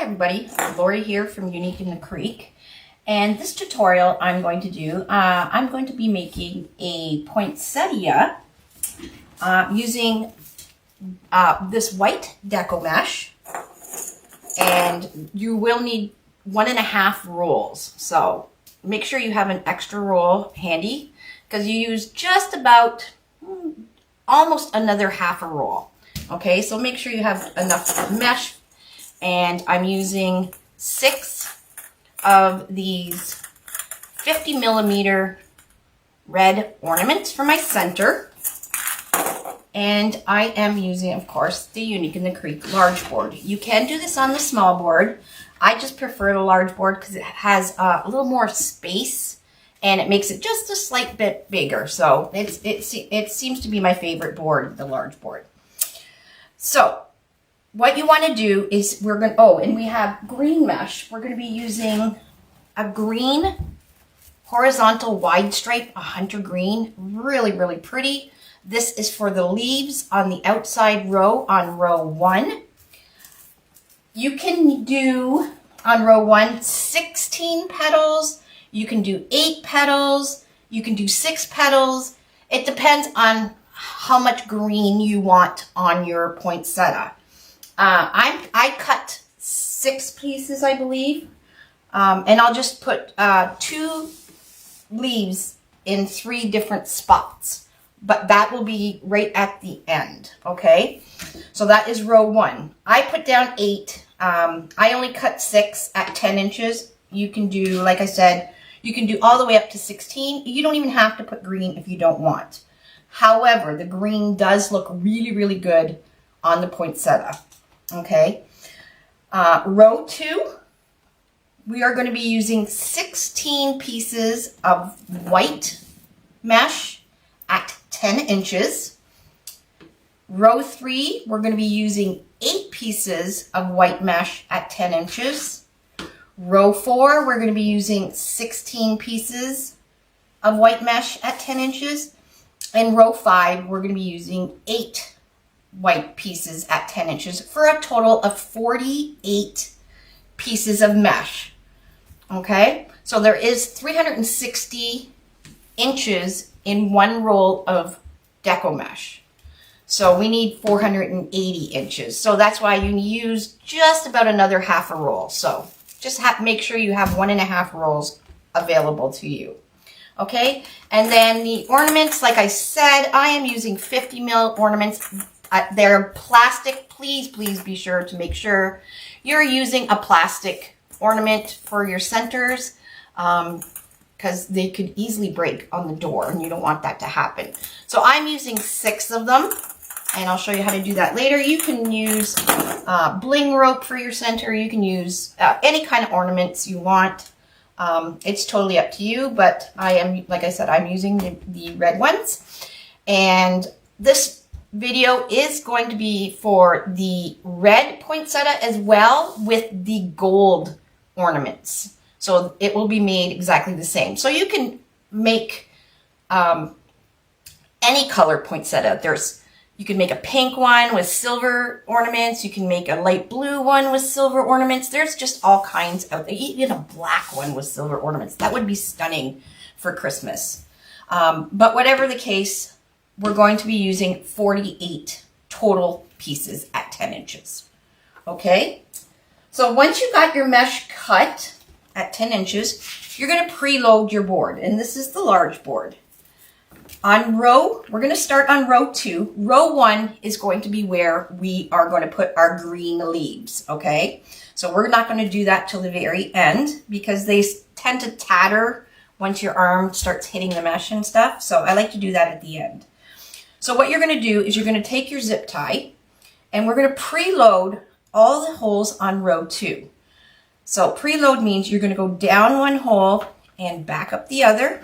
everybody, Lori here from Unique in the Creek, and this tutorial I'm going to do, I'm going to be making a poinsettia using this white Deco mesh, and you will need 1.5 rolls, so make sure you have an extra roll handy because you use just about almost another half a roll. Okay, so make sure you have enough mesh. And I'm using 6 of these 50 millimeter red ornaments for my center. And I am using, of course, the Unique in the Creek large board. You can do this on the small board. I just prefer the large board because it has a little more space and it makes it just a slight bit bigger. So it seems to be my favorite board, the large board. So what you want to do is and we have green mesh. We're going to be using a green horizontal wide stripe, a hunter green, really, really pretty. This is for the leaves on the outside row on row 1. You can do on row 1 16 petals. You can do 8 petals. You can do 6 petals. It depends on how much green you want on your poinsettia. I cut 6 pieces, I believe, and I'll just put 2 leaves in 3 different spots, but that will be right at the end, okay? So that is row 1. I put down 8. I only cut 6 at 10 inches. You can do, like I said, you can do all the way up to 16. You don't even have to put green if you don't want. However, the green does look really, really good on the poinsettia. Okay, row 2, we are going to be using 16 pieces of white mesh at 10 inches. Row 3, we're going to be using 8 pieces of white mesh at 10 inches. Row 4, we're going to be using 16 pieces of white mesh at 10 inches. And row 5, we're going to be using 8 white pieces at 10 inches for a total of 48 pieces of mesh. Okay, so there is 360 inches in one roll of Deco mesh. So we need 480 inches. So that's why you use just about another half a roll. So just make sure you have 1.5 rolls available to you. Okay, and then the ornaments, like I said, I am using 50 mil ornaments. They're plastic. Please be sure to make sure you're using a plastic ornament for your centers because they could easily break on the door and you don't want that to happen. So I'm using 6 of them and I'll show you how to do that later. You can use bling rope for your center. You can use any kind of ornaments you want. It's totally up to you, but I am, like I said, I'm using the red ones. And this video is going to be for the red poinsettia as well with the gold ornaments. So it will be made exactly the same. So you can make any color poinsettia. You can make a pink one with silver ornaments. You can make a light blue one with silver ornaments. There's just all kinds out there. Even a black one with silver ornaments. That would be stunning for Christmas. But whatever the case, we're going to be using 48 total pieces at 10 inches. Okay? So once you got your mesh cut at 10 inches, you're going to preload your board. And this is the large board. We're going to start on row 2. Row 1 is going to be where we are going to put our green leaves. Okay? So we're not going to do that till the very end because they tend to tatter once your arm starts hitting the mesh and stuff. So I like to do that at the end. So what you're going to do is you're going to take your zip tie and we're going to preload all the holes on row 2. So preload means you're going to go down one hole and back up the other,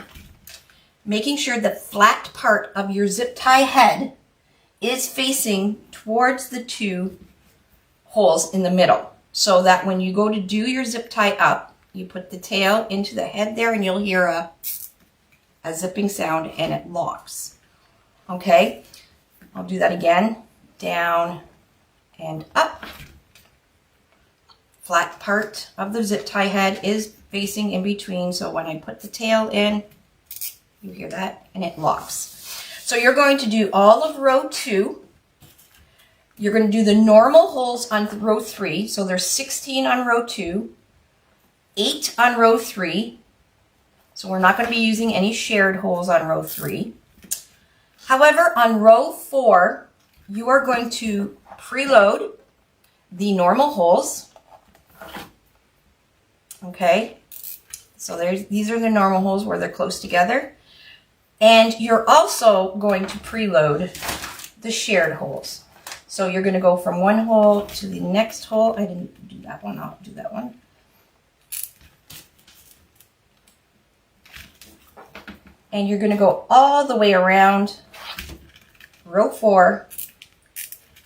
making sure the flat part of your zip tie head is facing towards the 2 holes in the middle. So that when you go to do your zip tie up, you put the tail into the head there and you'll hear a zipping sound and it locks. Okay, I'll do that again. Down and up. flat part of the zip tie head is facing in between. So when I put the tail in, you hear that, and it locks. So you're going to do all of row 2. You're going to do the normal holes on row 3. So there's 16 on row 2, 8 on row 3. So we're not going to be using any shared holes on row 3. However, on row 4, you are going to preload the normal holes. Okay, so these are the normal holes where they're close together. And you're also going to preload the shared holes. So you're going to go from one hole to the next hole. I didn't do that one, I'll do that one. And you're going to go all the way around row 4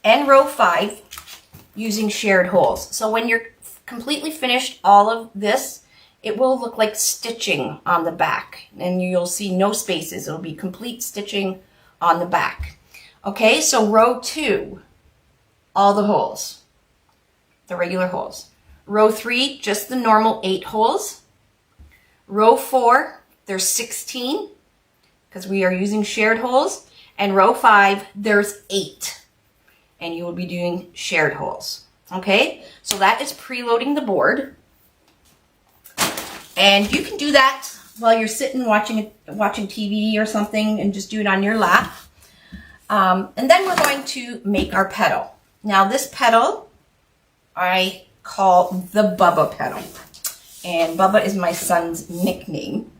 and row 5 using shared holes. So when you're completely finished all of this, it will look like stitching on the back, and you'll see no spaces. It'll be complete stitching on the back. Okay, so row 2, all the holes, the regular holes. Row 3, just the normal 8 holes. Row 4, there's 16 because we are using shared holes. And row 5, there's 8, and you will be doing shared holes. Okay, so that is preloading the board. And you can do that while you're sitting watching TV or something, and just do it on your lap. And then we're going to make our petal. Now this petal I call the Bubba petal. And Bubba is my son's nickname.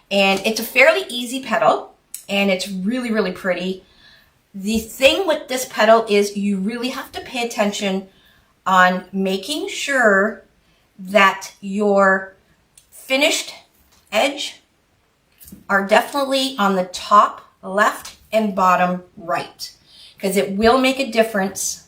And it's a fairly easy petal, and it's really, really pretty. The thing with this petal is you really have to pay attention on making sure that your finished edge are definitely on the top left and bottom right, because it will make a difference.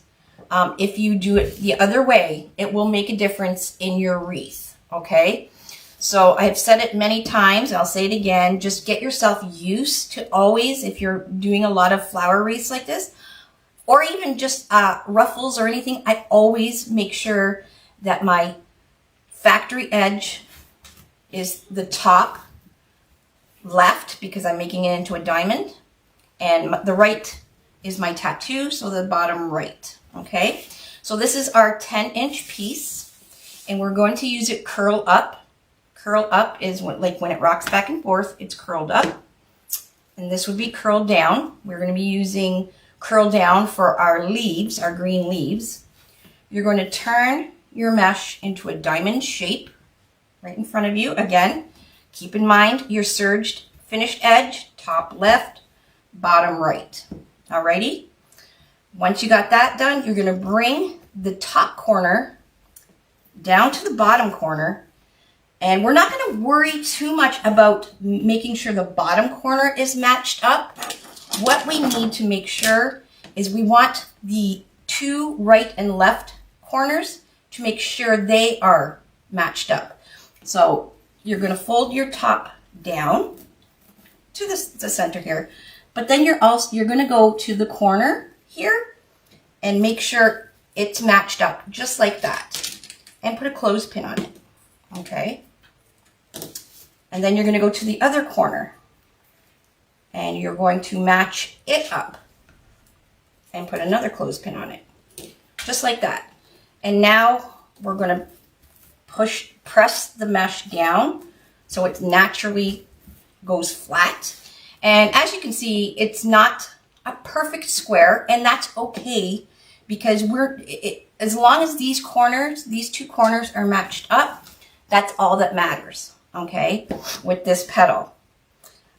If you do it the other way, it will make a difference in your wreath. Okay, so I've said it many times, I'll say it again, just get yourself used to always, if you're doing a lot of flower wreaths like this, or even just ruffles or anything, I always make sure that my factory edge is the top left, because I'm making it into a diamond, and the right is my tattoo, so the bottom right. Okay, so this is our 10-inch piece, and we're going to use it curl up. Curl up is like when it rocks back and forth, it's curled up, and this would be curled down. We're going to be using curl down for our leaves, our green leaves. You're going to turn your mesh into a diamond shape right in front of you. Again, keep in mind your serged finished edge, top left, bottom right. Alrighty. Once you got that done, you're going to bring the top corner down to the bottom corner, and we're not going to worry too much about making sure the bottom corner is matched up. What we need to make sure is we want the 2 right and left corners to make sure they are matched up. So you're going to fold your top down to the center here, but then you're going to go to the corner here and make sure it's matched up just like that, and put a clothespin on it. Okay, and then you're going to go to the other corner, and you're going to match it up and put another clothespin on it, just like that. And now we're going to press the mesh down so it naturally goes flat. And as you can see, it's not a perfect square, and that's okay, because as long as these 2 corners are matched up, that's all that matters. Okay, with this petal.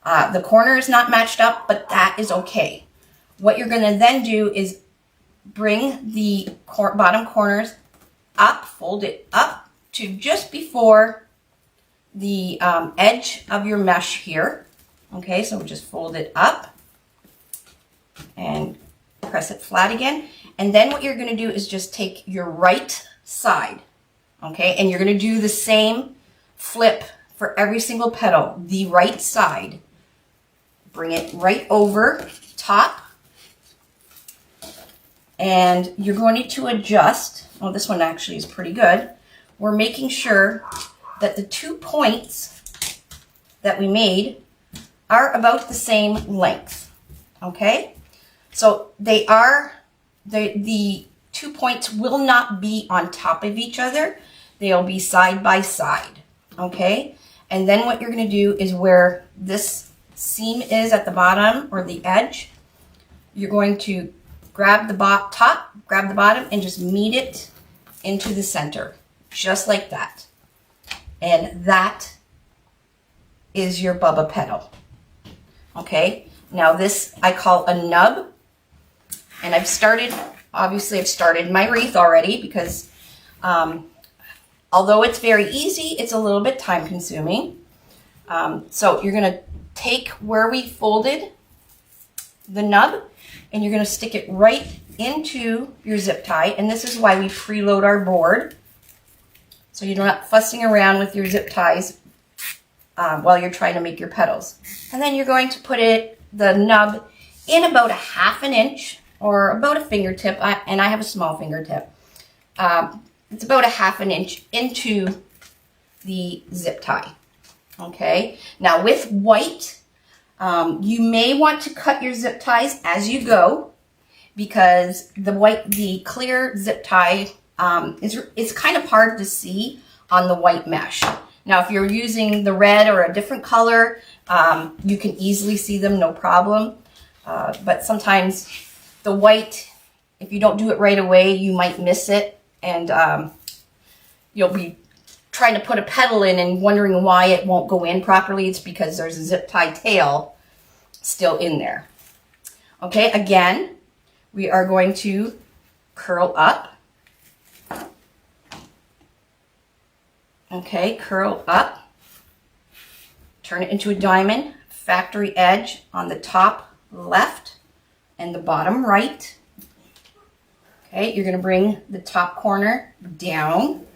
The corner is not matched up, but that is okay. What you're going to then do is bring the bottom corners up, fold it up to just before the edge of your mesh here. Okay, so just fold it up and press it flat again. And then what you're going to do is just take your right side, okay, and you're going to do the same flip for every single petal. The right side, bring it right over top, and you're going to adjust. Well, this one actually is pretty good. we're making sure that the 2 points that we made are about the same length, okay? So they are, the 2 points will not be on top of each other. They'll be side by side, okay? And then what you're gonna do is where this seam is at the bottom or the edge, you're going to grab the top, grab the bottom, and just meet it into the center, just like that. And that is your Bubba petal. Okay, now this I call a nub, and obviously I've started my wreath already because although it's very easy, it's a little bit time consuming. So you're gonna take where we folded the nub, and you're gonna stick it right into your zip tie, and this is why we preload our board, so you're not fussing around with your zip ties while you're trying to make your petals. And then you're going to put the nub in about a 1/2 inch or about a fingertip, and I have a small fingertip. It's about a 1/2 inch into the zip tie. Okay, now with white, you may want to cut your zip ties as you go, because the clear zip tie is kind of hard to see on the white mesh. Now, if you're using the red or a different color, you can easily see them, no problem. But sometimes the white, if you don't do it right away, you might miss it, and you'll be trying to put a petal in and wondering why it won't go in properly. It's because there's a zip tie tail still in there. Okay, again, we are going to curl up. Okay, curl up, turn it into a diamond, factory edge on the top left and the bottom right. Okay, you're going to bring the top corner down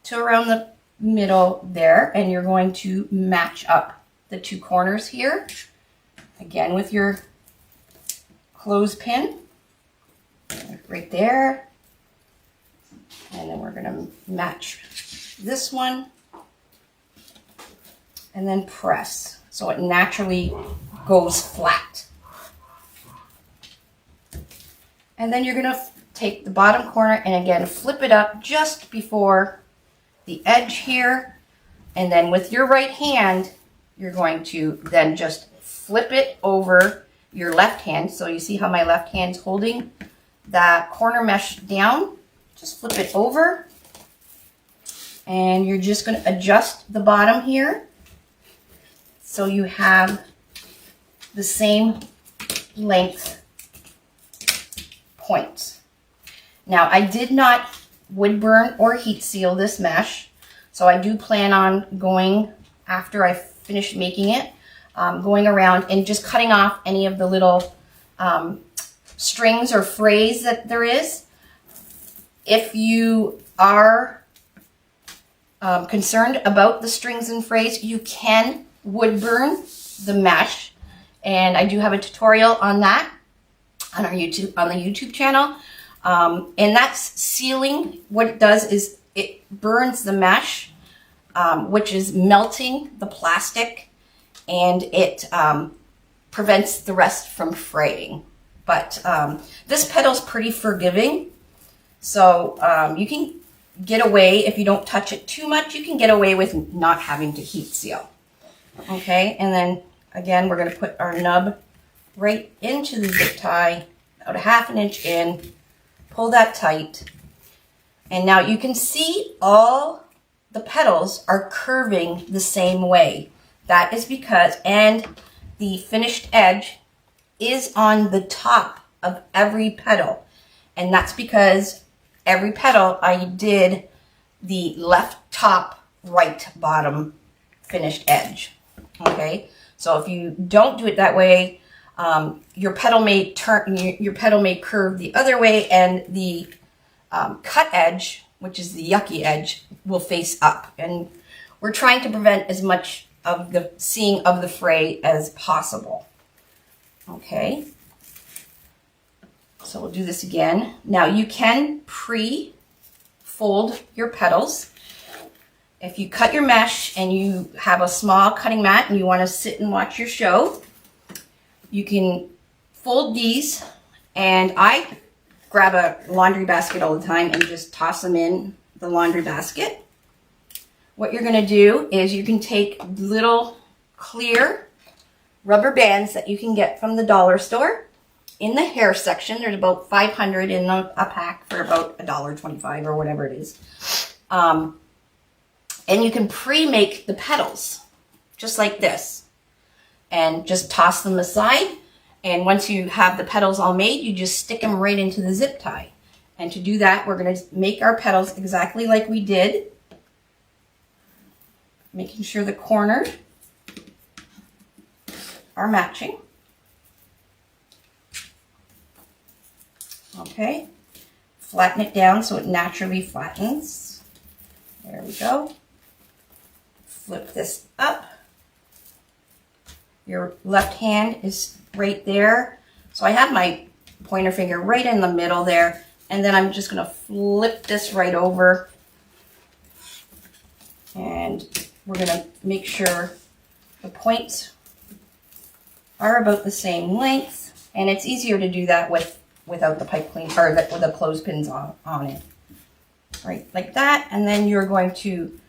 to around the middle there, and you're going to match up the 2 corners here, again with your clothespin right there, and then we're going to match this one, and then press so it naturally goes flat. And then you're going to take the bottom corner and again flip it up just before the edge here, and then with your right hand you're going to then just flip it over your left hand. So you see how my left hand's holding that corner mesh down, just flip it over. And you're just going to adjust the bottom here so you have the same length points. Now, I did not wood burn or heat seal this mesh, so I do plan on going, after I finish making it, going around and just cutting off any of the little strings or frays that there is. If you are concerned about the strings and frays, you can wood burn the mesh, and I do have a tutorial on that on the YouTube channel. And that's sealing. What it does is it burns the mesh, which is melting the plastic, and it prevents the rest from fraying. But this petal's pretty forgiving, so you can get away, if you don't touch it too much, you can get away with not having to heat seal. Okay, and then again, we're going to put our nub right into the zip tie, about a 1/2 inch in, pull that tight, and now you can see all the petals are curving the same way. That is because, and the finished edge is on the top of every petal, and that's because every petal I did the left top, right bottom finished edge. Okay, so if you don't do it that way, your petal may curve the other way, and the cut edge, which is the yucky edge, will face up. And we're trying to prevent as much of the seeing of the fray as possible. Okay. So we'll do this again. Now you can pre-fold fold your petals. If you cut your mesh and you have a small cutting mat and you want to sit and watch your show, you can fold these, and I grab a laundry basket all the time and just toss them in the laundry basket. What you're going to do is you can take little clear rubber bands that you can get from the dollar store. In the hair section, there's about 500 in a pack for about $1.25 or whatever it is. And you can pre-make the petals just like this and just toss them aside. And once you have the petals all made, you just stick them right into the zip tie. And to do that, we're going to make our petals exactly like we did, making sure the corners are matching. Okay, flatten it down so it naturally flattens. There we go. Flip this up. Your left hand is right there. So I have my pointer finger right in the middle there. And then I'm just going to flip this right over. And we're going to make sure the points are about the same length. And it's easier to do that without the pipe clean, or with the clothespins on it. Right, like that. And then you're going to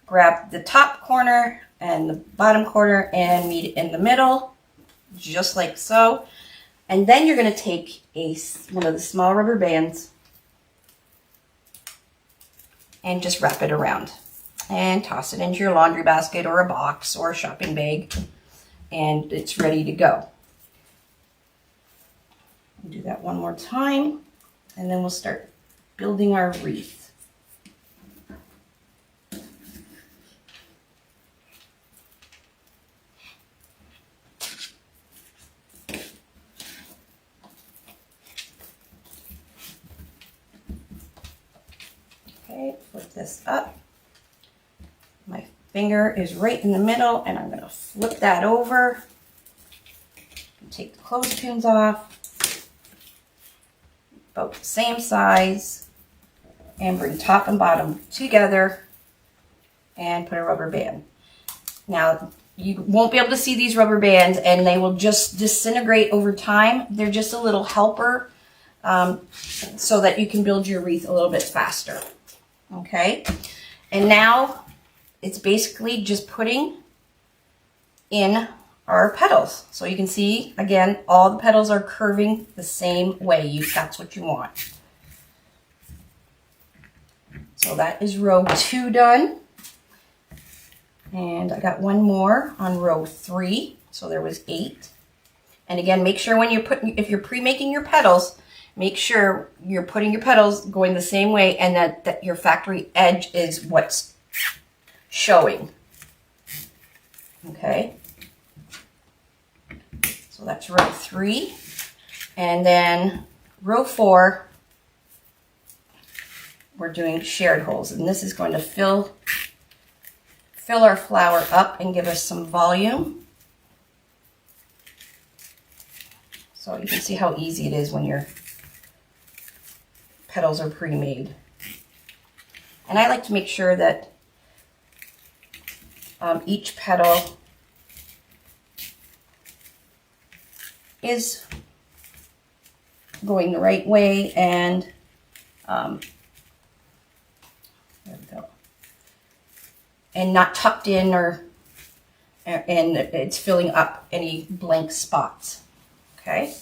grab the top corner and the bottom corner and meet it in the middle, just like so. And then you're going to take one of the small rubber bands and just wrap it around and toss it into your laundry basket or a box or a shopping bag, and it's ready to go. Do that one more time, and then we'll start building our wreath. Okay, flip this up. My finger is right in the middle, and I'm going to flip that over. Take the clothespins off, about the same size, and bring top and bottom together and put a rubber band. Now, you won't be able to see these rubber bands, and they will just disintegrate over time. They're just a little helper so that you can build your wreath a little bit faster. Okay, and now it's basically just putting in our petals. So you can see, again, all the petals are curving the same way. That's what you want. So that is row 2 done. And I got one more on row 3. So there was 8. And again, make sure when if you're pre-making your petals, make sure you're putting your petals going the same way, and that your factory edge is what's showing. Okay. So that's row 3. And then row 4, we're doing shared holes. And this is going to fill our flower up and give us some volume. So you can see how easy it is when your petals are pre-made. And I like to make sure that each petal is going the right way, and there we go, and not tucked in and it's filling up any blank spots. Okay.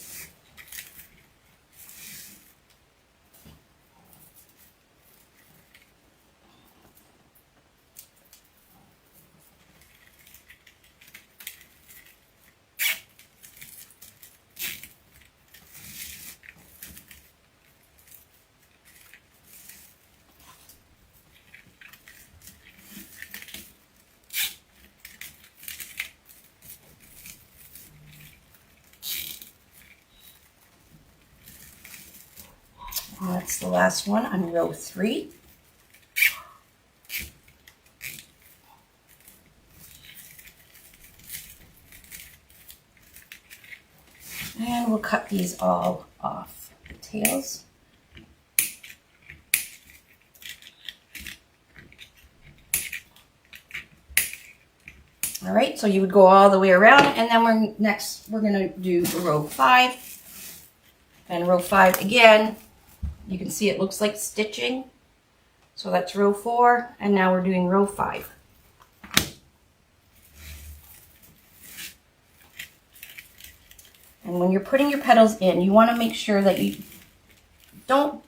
And that's the last one on row 3. And we'll cut these all off, the tails. All right, so you would go all the way around, and then we're gonna do row 5. And row 5 again, you can see it looks like stitching. So that's row 4, and now we're doing row 5. And when you're putting your petals in, you want to make sure that you don't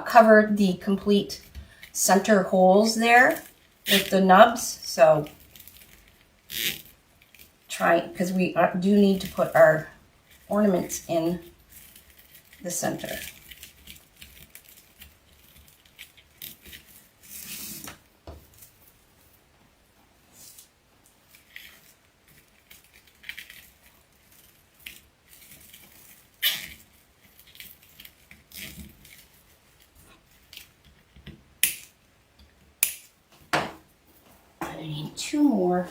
cover the complete center holes there with the nubs. So try, because we do need to put our ornaments in the center. I need 2 more.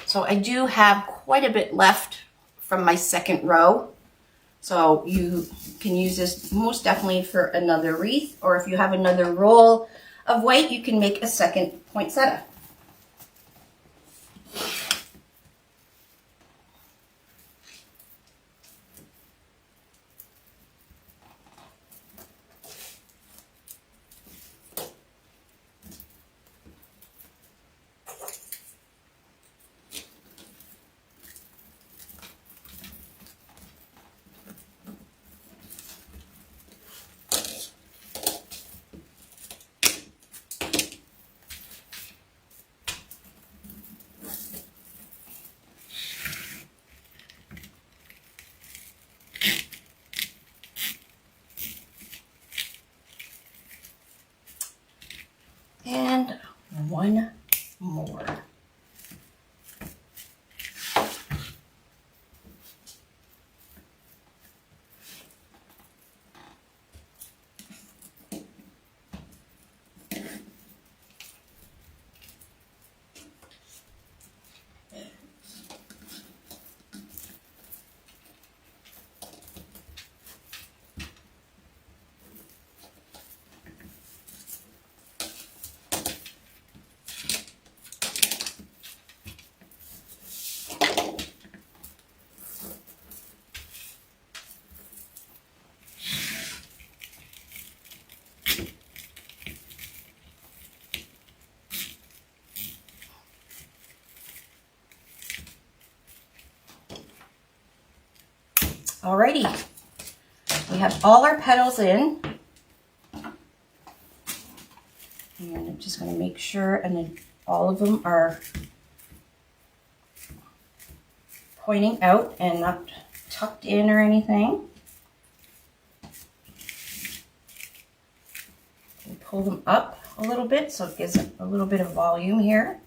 So I do have quite a bit left from my second row. So you can use this most definitely for another wreath, or if you have another roll of white, you can make a second poinsettia. And 1 more. Alrighty, we have all our petals in, and I'm just going to make sure, and then all of them are pointing out and not tucked in or anything. And pull them up a little bit so it gives it a little bit of volume here.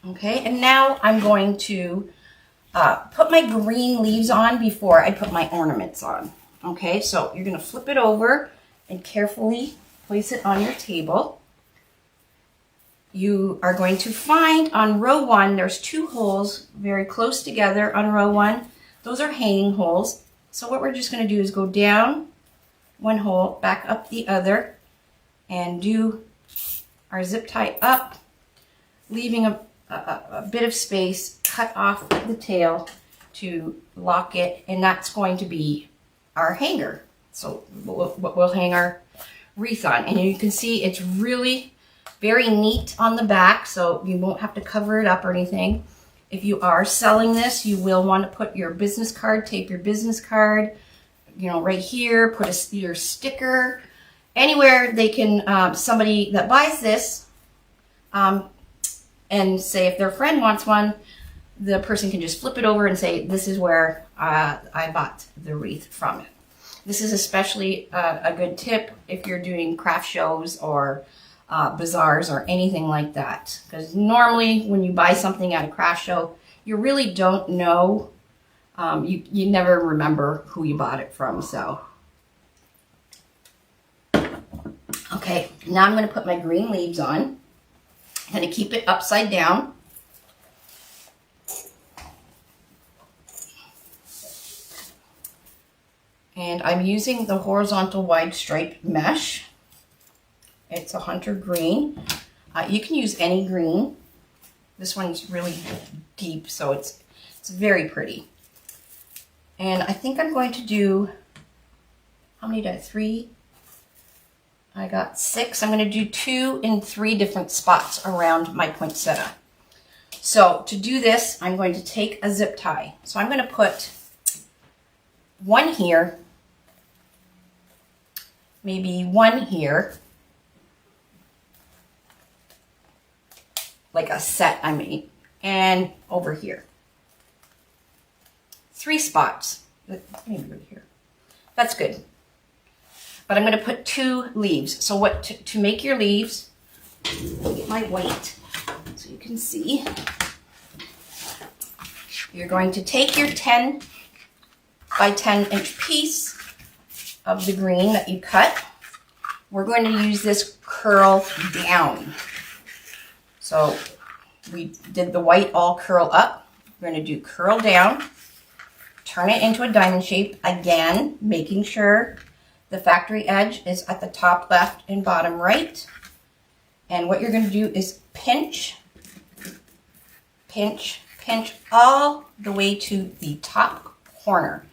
Okay, and now I'm going to put my green leaves on before I put my ornaments on. Okay, so you're going to flip it over and carefully place it on your table. You are going to find on row 1, there's 2 holes very close together on row 1. Those are hanging holes. So what we're just going to do is go down 1 hole, back up the other, and do our zip tie up, leaving a bit of space, cut off the tail to lock it, and that's going to be our hanger. So we'll hang our wreath on. And you can see it's really very neat on the back, so you won't have to cover it up or anything. If you are selling this, you will want to put your business card, tape your business card, you know, right here, put your sticker, anywhere they can, somebody that buys this, and say if their friend wants one, the person can just flip it over and say, this is where I bought the wreath from it. This is especially a good tip if you're doing craft shows or bazaars or anything like that. Because normally when you buy something at a craft show, you really don't know, you never remember who you bought it from, so. Okay, now I'm going to put my green leaves on. I'm going to keep it upside down. And I'm using the horizontal wide stripe mesh. It's a hunter green. You can use any green. This one's really deep, so it's very pretty. And I think I'm going to do, how many did I have? 3? I got 6. I'm going to do 2 in 3 different spots around my poinsettia. So to do this, I'm going to take a zip tie. So I'm going to put one here, maybe one here, like a set I made, and over here. 3 spots, maybe right here. That's good. But I'm going to put 2 leaves. So what to make your leaves, I'll get my white so you can see. You're going to take your 10 by 10 inch piece of the green that you cut. We're going to use this curl down. So we did the white all curl up. We're going to do curl down, turn it into a diamond shape, again, making sure the factory edge is at the top left and bottom right. And what you're going to do is pinch, pinch, pinch all the way to the top corner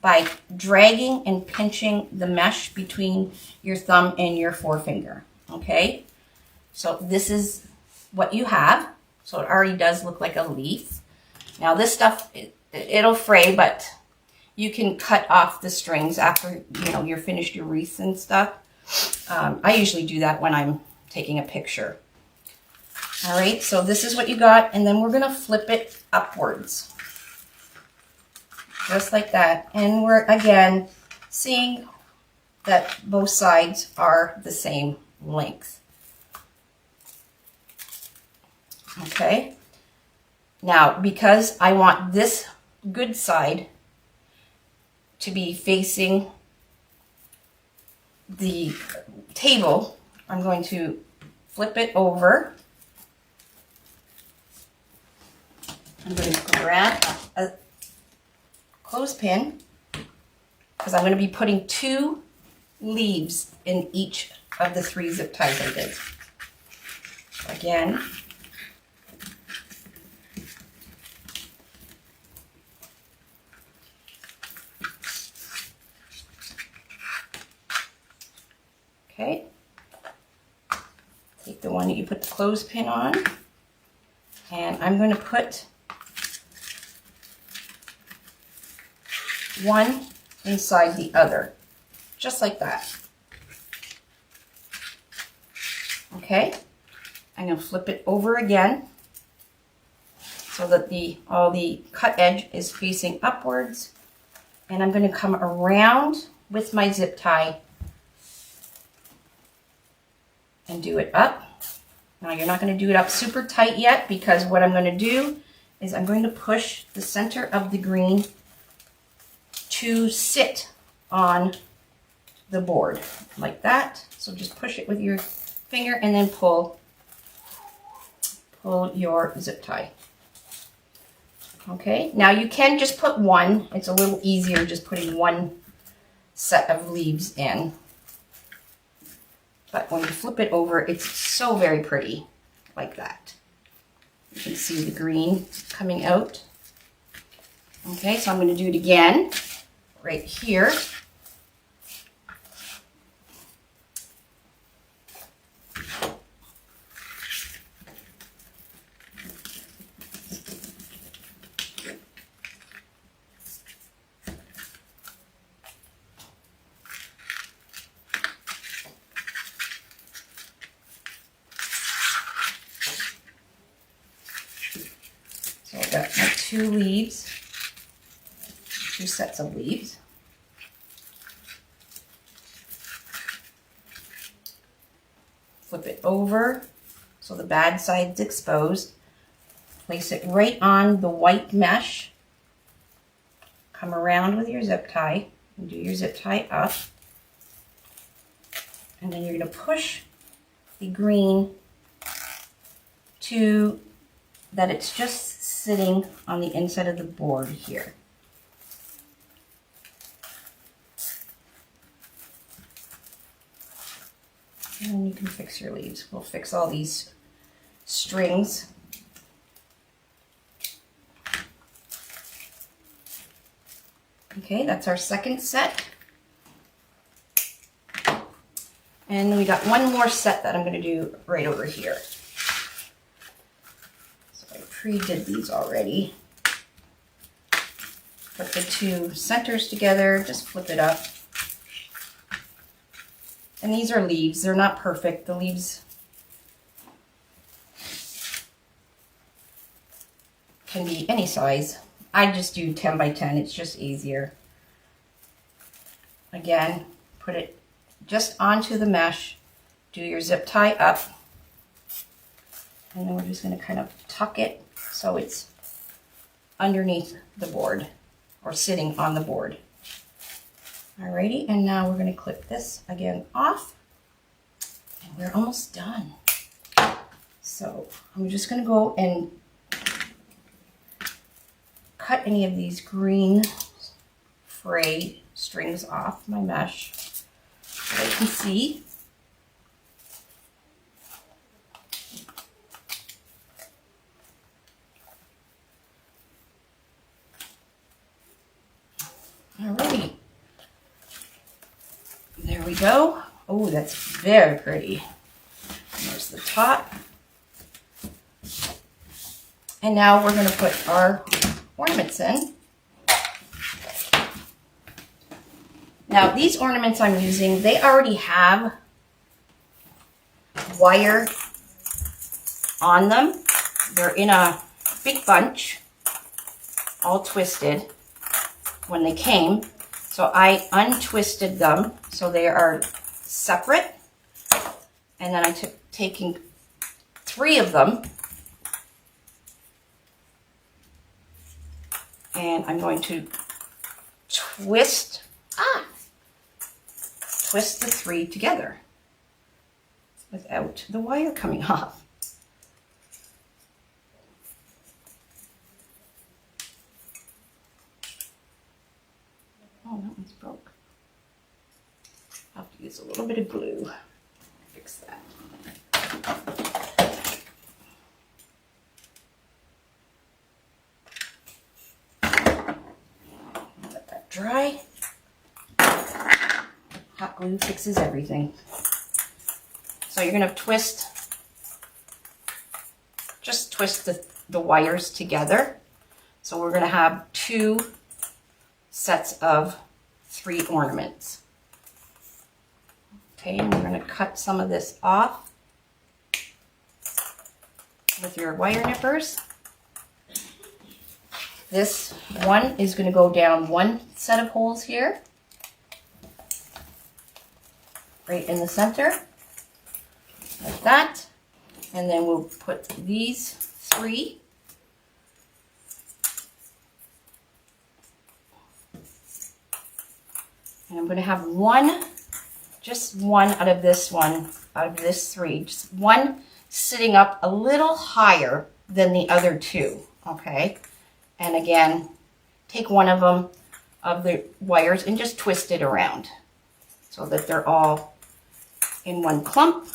by dragging and pinching the mesh between your thumb and your forefinger. Okay? So this is what you have. So it already does look like a leaf. Now this stuff, it'll fray, but you can cut off the strings after, you're finished your wreaths and stuff. I usually do that when I'm taking a picture. All right, so this is what you got, and then we're gonna flip it upwards. Just like that. And we're, again, seeing that both sides are the same length. Okay. Now, because I want this good side to be facing the table, I'm going to flip it over. I'm going to grab a clothespin because I'm going to be putting 2 leaves in each of the 3 zip ties I did. Again, okay, take the one that you put the clothespin on, and I'm going to put one inside the other, just like that. Okay, I'm going to flip it over again so that all the cut edge is facing upwards, and I'm going to come around with my zip tie and do it up. Now you're not going to do it up super tight yet, because what I'm going to do is I'm going to push the center of the green to sit on the board like that. So just push it with your finger and then pull your zip tie. Okay, now you can just put one. It's a little easier just putting one set of leaves in. But when you flip it over, it's so very pretty, like that. You can see the green coming out. Okay, so I'm going to do it again, right here. So I've got my 2 leaves, 2 sets of leaves. flip it over so the bad side's exposed. Place it right on the white mesh. Come around with your zip tie and do your zip tie up. And then you're going to push the green to that it's just sitting on the inside of the board here. And then you can fix your leaves. We'll fix all these strings. Okay, that's our second set. And we got one more set that I'm going to do right over here. So I pre-did these already. Put the two centers together, just flip it up. And these are leaves. They're not perfect. The leaves can be any size. I just do 10 by 10. It's just easier. Again, put it just onto the mesh. Do your zip tie up. And then we're just going to kind of tuck it so it's underneath the board or sitting on the board. Alrighty, and now we're going to clip this again off. And we're almost done. So I'm just going to go and cut any of these green frayed strings off my mesh so I can see. Alrighty. There we go. Oh, that's very pretty. There's the top. And now we're going to put our ornaments in. Now these ornaments I'm using, they already have wire on them. They're in a big bunch, all twisted when they came. So I untwisted them so they are separate. And then I took taking 3 of them and I'm going to twist the 3 together without the wire coming off. Oh, that one's broke. I'll have to use a little bit of glue to fix that. Let that dry. Hot glue fixes everything. So you're going to just twist the wires together. So we're going to have 2 sets of 3 ornaments. Okay, and we're going to cut some of this off with your wire nippers. This one is going to go down 1 set of holes here, right in the center, like that. And then we'll put these 3 . And I'm going to have just one out of this 3, just one sitting up a little higher than the other 2, okay? And again, take one of them, of the wires, and just twist it around so that they're all in one clump.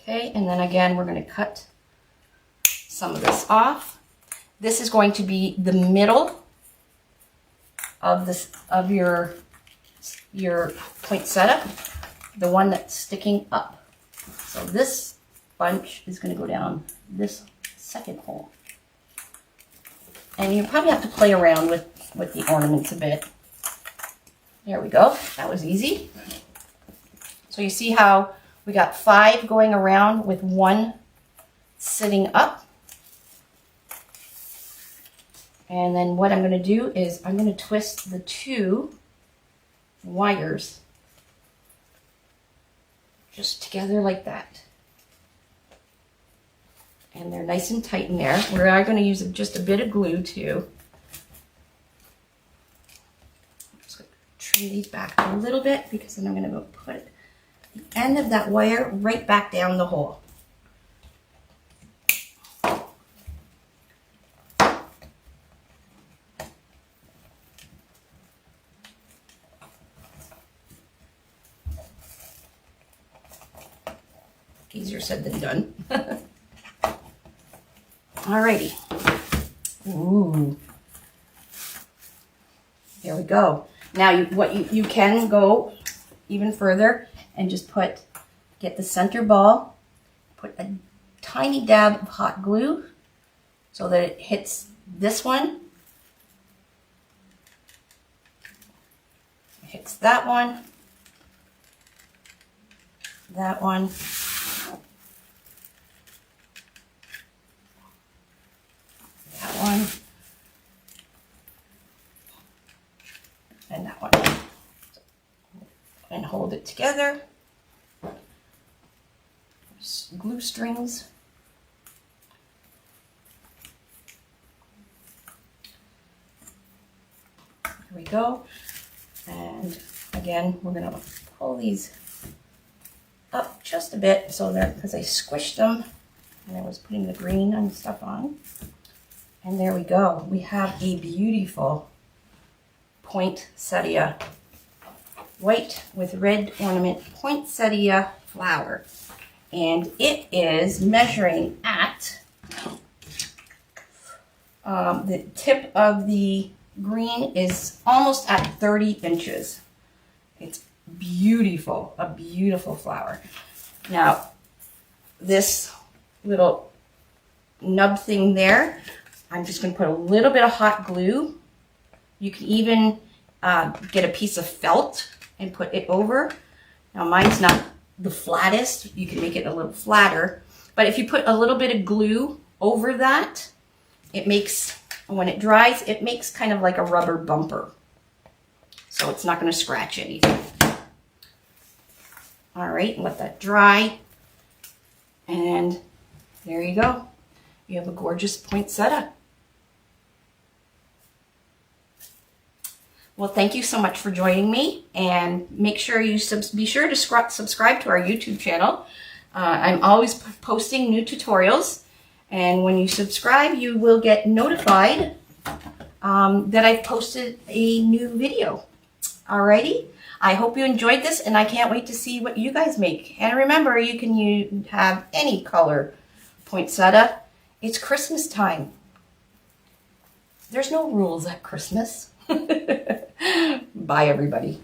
Okay, and then again, we're going to cut some of this off. This is going to be the middle of your poinsettia, the one that's sticking up. So this bunch is going to go down this second hole. And you probably have to play around with the ornaments a bit. There we go. That was easy. So you see how we got 5 going around with 1 sitting up. And then what I'm going to do is I'm going to twist the 2 wires just together like that. And they're nice and tight in there. We are going to use just a bit of glue too. I'm just going to trim these back a little bit because then I'm going to go put the end of that wire right back down the hole. Easier said than done. Alrighty. Ooh. There we go. Now you can go even further and just get the center ball, put a tiny dab of hot glue so that it hits this one. It hits that one. That one. One and that one, and hold it together. Glue strings. Here we go. And again, we're going to pull these up just a bit so that, because I squished them and I was putting the green and stuff on. And there we go. We have a beautiful poinsettia, white with red ornament poinsettia flower. And it is measuring at, the tip of the green is almost at 30 inches. It's beautiful, a beautiful flower. Now, this little nub thing there, I'm just going to put a little bit of hot glue. You can even get a piece of felt and put it over. Now mine's not the flattest. You can make it a little flatter. But if you put a little bit of glue over that, it makes, when it dries, it makes kind of like a rubber bumper. So it's not going to scratch anything. All right, let that dry. And there you go. You have a gorgeous poinsettia. Well, thank you so much for joining me, and make sure you be sure to subscribe to our YouTube channel. I'm always posting new tutorials, and when you subscribe, you will get notified that I've posted a new video. Alrighty, I hope you enjoyed this, and I can't wait to see what you guys make. And remember, you can have any color poinsettia. It's Christmas time. There's no rules at Christmas. Bye, everybody.